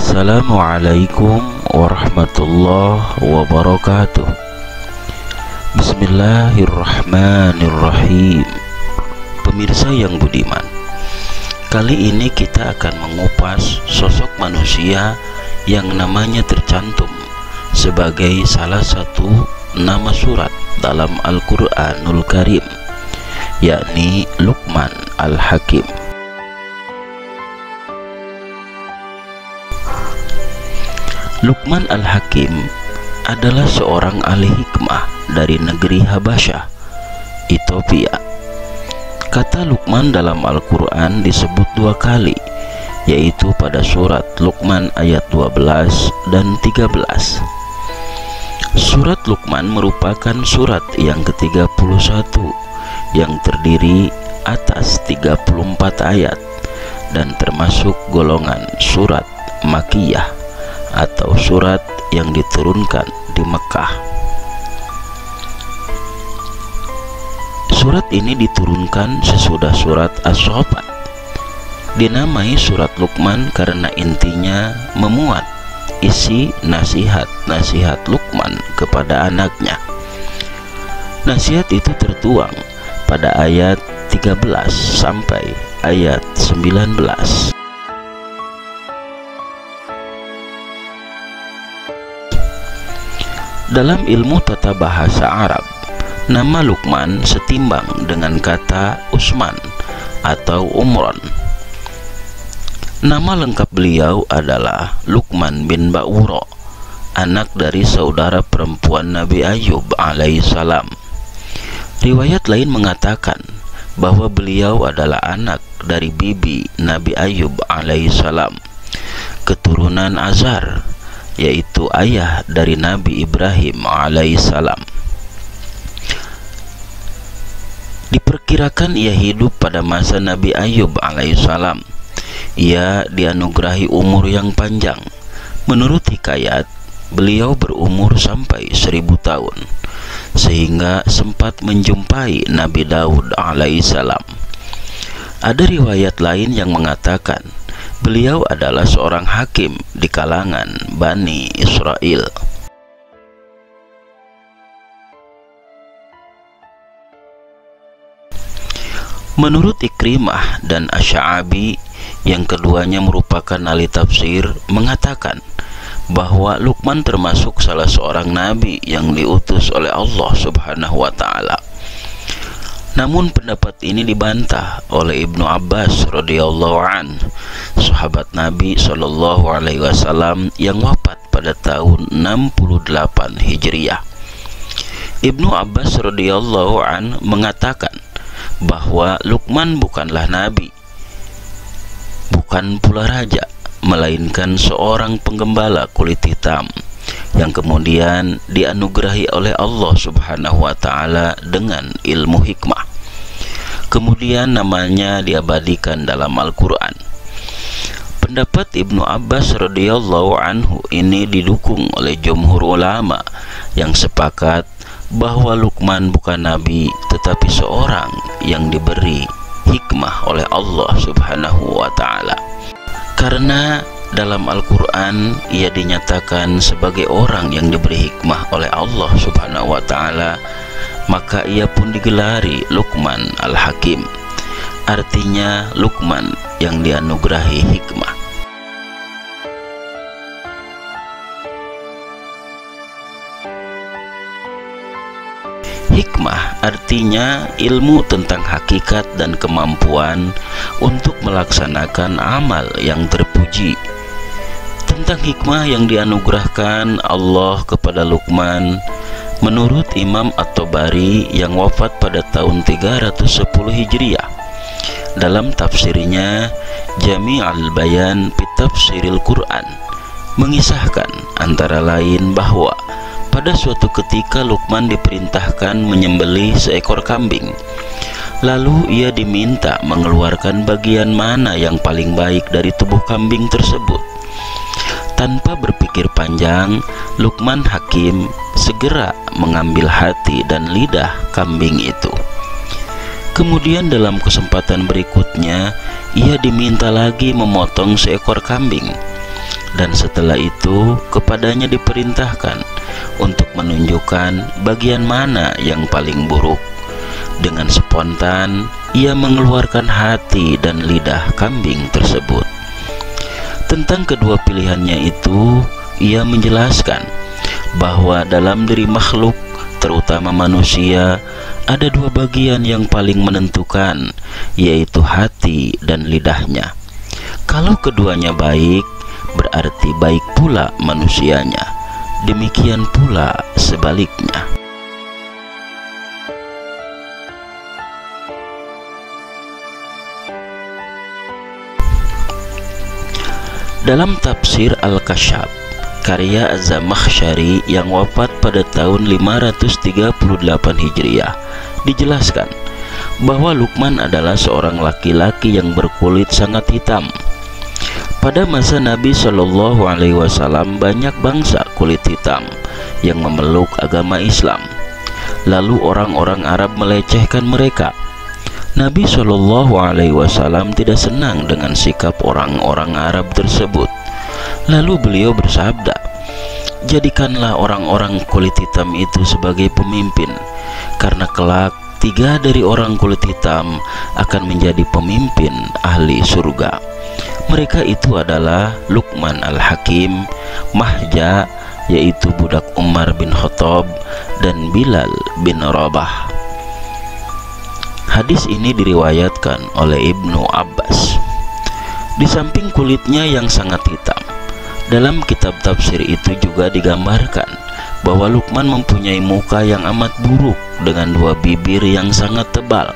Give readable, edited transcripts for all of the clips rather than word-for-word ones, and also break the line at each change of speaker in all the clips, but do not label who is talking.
Assalamualaikum warahmatullahi wabarakatuh. Bismillahirrahmanirrahim. Pemirsa yang budiman, kali ini kita akan mengupas sosok manusia yang namanya tercantum sebagai salah satu nama surat dalam Al-Quranul Karim, yakni Luqman Al-Hakim. Luqman Al-Hakim adalah seorang ahli hikmah dari negeri Habasyah, Ethiopia. Kata Luqman dalam Al-Quran disebut dua kali, yaitu pada surat Luqman ayat 12 dan 13. Surat Luqman merupakan surat yang ke-31 yang terdiri atas 34 ayat dan termasuk golongan surat Makkiyah atau surat yang diturunkan di Mekah. Surat ini diturunkan sesudah surat As-Saffat. Dinamai surat Luqman karena intinya memuat isi nasihat Luqman kepada anaknya. Nasihat itu tertuang pada ayat 13 sampai ayat 19. Dalam ilmu tata bahasa Arab, nama Luqman setimbang dengan kata Usman atau Umron. Nama lengkap beliau adalah Luqman bin Ba'ura, anak dari saudara perempuan Nabi Ayub alaihissalam. Riwayat lain mengatakan bahwa beliau adalah anak dari bibi Nabi Ayub alaihissalam, keturunan Azar, yaitu ayah dari Nabi Ibrahim alaihissalam. Diperkirakan ia hidup pada masa Nabi Ayub alaihissalam. Ia dianugerahi umur yang panjang. Menurut hikayat, beliau berumur sampai 1000 tahun, sehingga sempat menjumpai Nabi Daud alaihissalam. Ada riwayat lain yang mengatakan beliau adalah seorang hakim di kalangan Bani Israel. Menurut Ikrimah dan Asy'abi, yang keduanya merupakan ahli tafsir, mengatakan bahwa Luqman termasuk salah seorang nabi yang diutus oleh Allah Subhanahu wa ta'ala. Namun pendapat ini dibantah oleh Ibnu Abbas radhiyallahu an, sahabat Nabi Shallallahu alaihi wasallam yang wafat pada tahun 68 Hijriah. Ibnu Abbas radhiyallahu an mengatakan bahwa Luqman bukanlah nabi, bukan pula raja, melainkan seorang penggembala kulit hitam yang kemudian dianugerahi oleh Allah Subhanahu wa ta'ala dengan ilmu hikmah. Kemudian namanya diabadikan dalam Al-Quran. Pendapat Ibnu Abbas radhiyallahu anhu ini didukung oleh jumhur ulama yang sepakat bahwa Luqman bukan nabi, tetapi seorang yang diberi hikmah oleh Allah Subhanahu wa ta'ala. Karena dalam Al-Quran ia dinyatakan sebagai orang yang diberi hikmah oleh Allah Subhanahu wa ta'ala, maka ia pun digelari Luqman Al-Hakim, artinya Luqman yang dianugerahi hikmah. Hikmah artinya ilmu tentang hakikat dan kemampuan untuk melaksanakan amal yang terpuji. Tentang hikmah yang dianugerahkan Allah kepada Luqman, menurut Imam At-Tabari yang wafat pada tahun 310 Hijriah, dalam tafsirnya Jami'ul Bayan fi Tafsiril Quran, mengisahkan antara lain bahwa pada suatu ketika Luqman diperintahkan menyembelih seekor kambing. Lalu ia diminta mengeluarkan bagian mana yang paling baik dari tubuh kambing tersebut. Tanpa berpikir panjang, Luqman Hakim segera mengambil hati dan lidah kambing itu. Kemudian dalam kesempatan berikutnya ia diminta lagi memotong seekor kambing. Dan setelah itu kepadanya diperintahkan untuk menunjukkan bagian mana yang paling buruk. Dengan spontan ia mengeluarkan hati dan lidah kambing tersebut. Tentang kedua pilihannya itu, ia menjelaskan bahwa dalam diri makhluk, terutama manusia, ada dua bagian yang paling menentukan, yaitu hati dan lidahnya. Kalau keduanya baik, berarti baik pula manusianya. Demikian pula sebaliknya. Dalam tafsir Al-Kasyaf karya Az-Zamakhsyari yang wafat pada tahun 538 Hijriah, dijelaskan bahwa Luqman adalah seorang laki-laki yang berkulit sangat hitam. Pada masa Nabi Shallallahu Alaihi Wasallam banyak bangsa kulit hitam yang memeluk agama Islam. Lalu orang-orang Arab melecehkan mereka. Nabi Shallallahu Alaihi Wasallam tidak senang dengan sikap orang-orang Arab tersebut. Lalu beliau bersabda, "Jadikanlah orang-orang kulit hitam itu sebagai pemimpin, karena kelak 3 dari orang kulit hitam akan menjadi pemimpin ahli surga. Mereka itu adalah Luqman Al-Hakim, Mahja, yaitu budak Umar bin Khattab, dan Bilal bin Rabah." Hadis ini diriwayatkan oleh Ibnu Abbas. Di samping kulitnya yang sangat hitam, dalam kitab tafsir itu juga digambarkan bahwa Luqman mempunyai muka yang amat buruk dengan 2 bibir yang sangat tebal.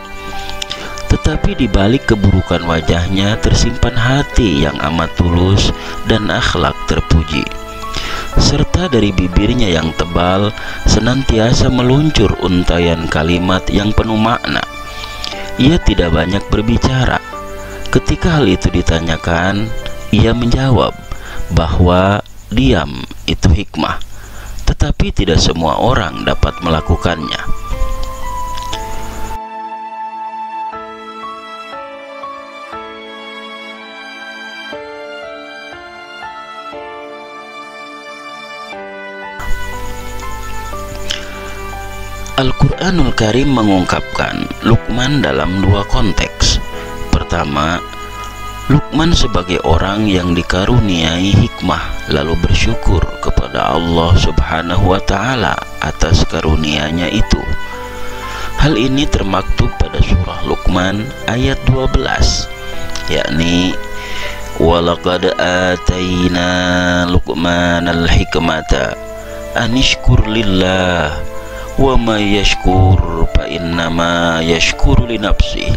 Tetapi di balik keburukan wajahnya tersimpan hati yang amat tulus dan akhlak terpuji. Serta dari bibirnya yang tebal senantiasa meluncur untayan kalimat yang penuh makna. Ia tidak banyak berbicara. Ketika hal itu ditanyakan, ia menjawab bahwa diam itu hikmah, tetapi tidak semua orang dapat melakukannya. Al-Quranul Karim mengungkapkan Luqman dalam 2 konteks. Pertama, Luqman sebagai orang yang dikaruniai hikmah lalu bersyukur kepada Allah Subhanahu wa Ta'ala atas karunia-Nya itu. Hal ini termaktub pada surah Luqman ayat 12, yakni walaqad atayna Luqmanal hikmata anishkur lillah wa may yashkur fa innama yashkuru li nafsihi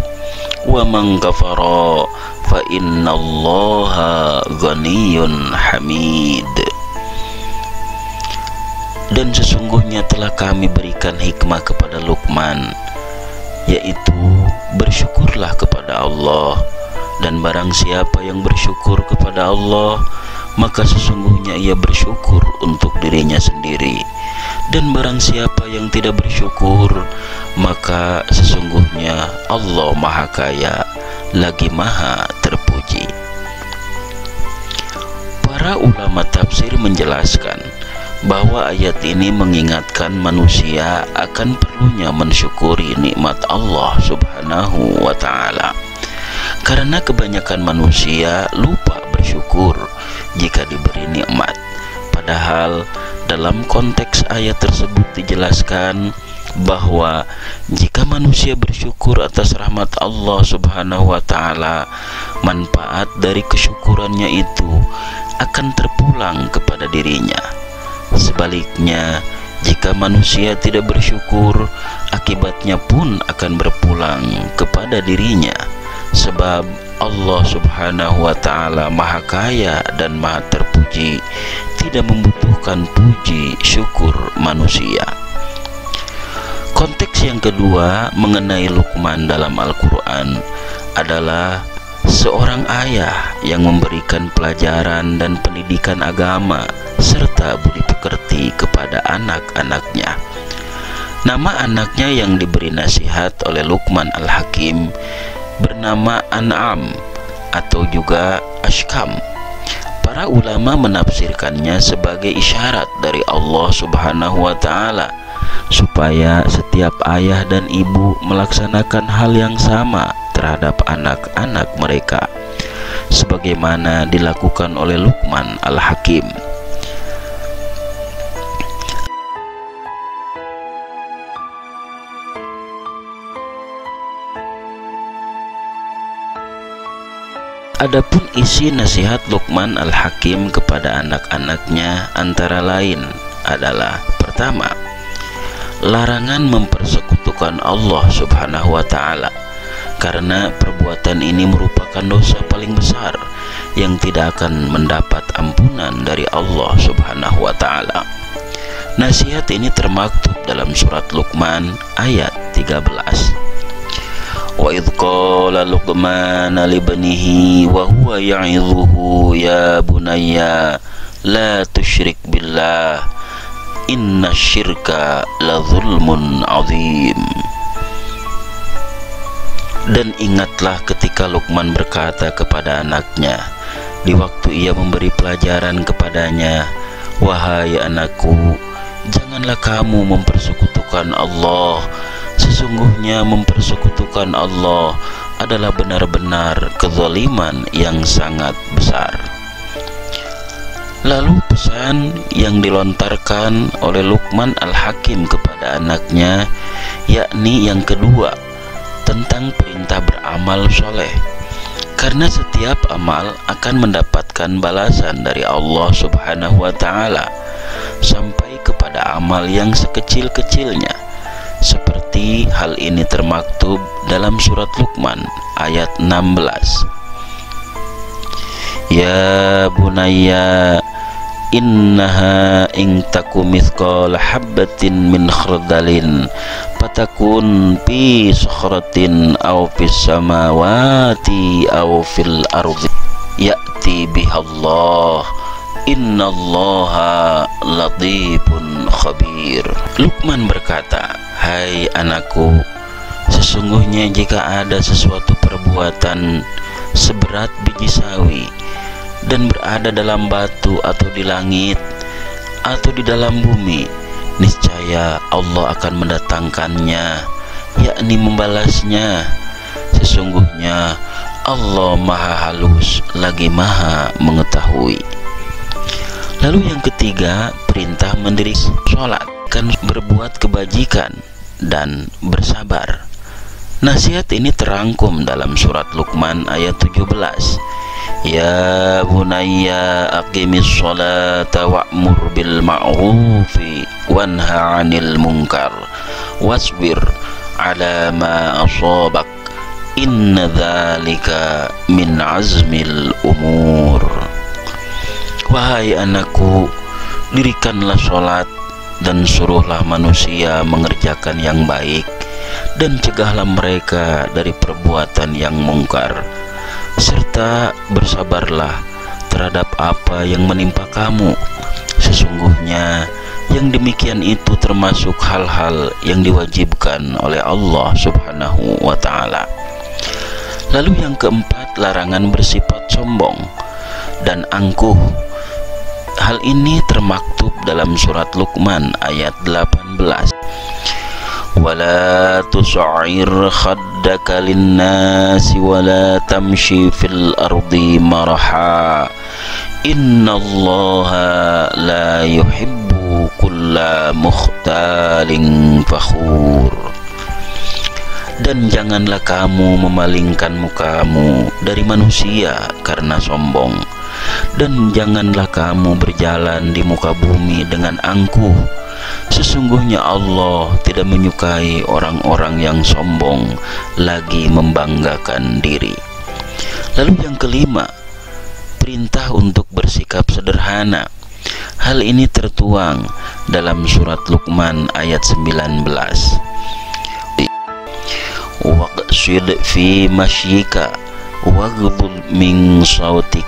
wa man kafara fa innallaha ghaniyyun hamid. Dan sesungguhnya telah kami berikan hikmah kepada Luqman, yaitu bersyukurlah kepada Allah, dan barang siapa yang bersyukur kepada Allah, maka sesungguhnya ia bersyukur untuk dirinya sendiri. Dan barang siapa yang tidak bersyukur, maka sesungguhnya Allah Maha Kaya lagi Maha Terpuji. Para ulama tafsir menjelaskan bahwa ayat ini mengingatkan manusia akan perlunya mensyukuri nikmat Allah Subhanahu wa Ta'ala, karena kebanyakan manusia lupa bersyukur jika diberi nikmat. Padahal dalam konteks ayat tersebut dijelaskan bahwa jika manusia bersyukur atas rahmat Allah Subhanahu wa Ta'ala, manfaat dari kesyukurannya itu akan terpulang kepada dirinya. Sebaliknya, jika manusia tidak bersyukur, akibatnya pun akan berpulang kepada dirinya, sebab Allah Subhanahu wa Ta'ala Maha Kaya dan Maha Terpuji, tidak membutuhkan puji syukur manusia. Konteks yang kedua mengenai Luqman dalam Al-Quran adalah seorang ayah yang memberikan pelajaran dan pendidikan agama serta budi pekerti kepada anak-anaknya. Nama anaknya yang diberi nasihat oleh Luqman Al-Hakim bernama An'am atau juga Ashkam. Para Para ulama menafsirkannya sebagai isyarat dari Allah Subhanahu wa Ta'ala supaya setiap ayah dan ibu melaksanakan hal yang sama terhadap anak-anak mereka, sebagaimana dilakukan oleh Luqman Al-Hakim. Adapun isi nasihat Luqman Al-Hakim kepada anak-anaknya antara lain adalah: pertama, larangan mempersekutukan Allah Subhanahu wa Ta'ala, karena perbuatan ini merupakan dosa paling besar yang tidak akan mendapat ampunan dari Allah Subhanahu wa Ta'ala. Nasihat ini termaktub dalam surat Luqman ayat 13. Wa idh qala Luqman libnihi wa huwa ya'idhuhu ya bunayya la tusyrik billah inna syirka la zulmun azim. Dan ingatlah ketika Luqman berkata kepada anaknya di waktu ia memberi pelajaran kepadanya, wahai anakku, janganlah kamu mempersekutukan Allah. Sesungguhnya mempersekutukan Allah adalah benar-benar kezaliman yang sangat besar. Lalu pesan yang dilontarkan oleh Luqman Al-Hakim kepada anaknya, yakni yang kedua, tentang perintah beramal soleh, karena setiap amal akan mendapatkan balasan dari Allah Subhanahu wa Ta'ala, sampai kepada amal yang sekecil-kecilnya, seperti hal ini termaktub dalam surat Luqman ayat 16. Ya bunayya innaha in taku mithqala habbatin min khardalin fatakun fi sakhratin aw fis samawati aw fil ardi ya'ti bihallah innallaha latifun khabir. Luqman berkata, hai anakku, sesungguhnya jika ada sesuatu perbuatan seberat biji sawi dan berada dalam batu atau di langit atau di dalam bumi, niscaya Allah akan mendatangkannya, yakni membalasnya. Sesungguhnya Allah maha halus lagi maha mengetahui. Lalu yang ketiga, perintah mendirikan sholat, kan berbuat kebajikan dan bersabar. Nasihat ini terangkum dalam surat Luqman ayat 17. Ya bunayya aqimis sholata wa'mur bil ma'rufi wanha 'anil munkar wasbir 'ala ma asabak inna dzalika min azmil umur. Wahai anakku, dirikanlah sholat dan suruhlah manusia mengerjakan yang baik, dan cegahlah mereka dari perbuatan yang mungkar, serta bersabarlah terhadap apa yang menimpa kamu. Sesungguhnya yang demikian itu termasuk hal-hal yang diwajibkan oleh Allah Subhanahu wa Ta'ala. Lalu yang keempat, larangan bersifat sombong dan angkuh. Hal ini termaktub dalam surat Luqman ayat 18. Wala tus'ir khaddaka linnasi wala tamshi fil ardi maraha innallaha la yuhibbu kulla mukhtalin fakhur. Dan janganlah kamu memalingkan mukamu dari manusia karena sombong, dan janganlah kamu berjalan di muka bumi dengan angkuh. Sesungguhnya Allah tidak menyukai orang-orang yang sombong lagi membanggakan diri. Lalu yang kelima, perintah untuk bersikap sederhana. Hal ini tertuang dalam surat Luqman ayat 19. Waqsid fi masyika waghdud min sautik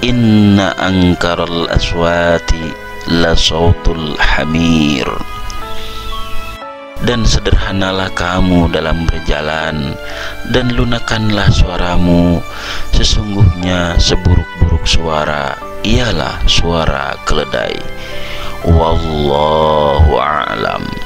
inna ankaral aswati la sautul hamir. Dan sederhanalah kamu dalam berjalan, dan lunakkanlah suaramu. Sesungguhnya seburuk-buruk suara ialah suara keledai. Wallahu a'lam.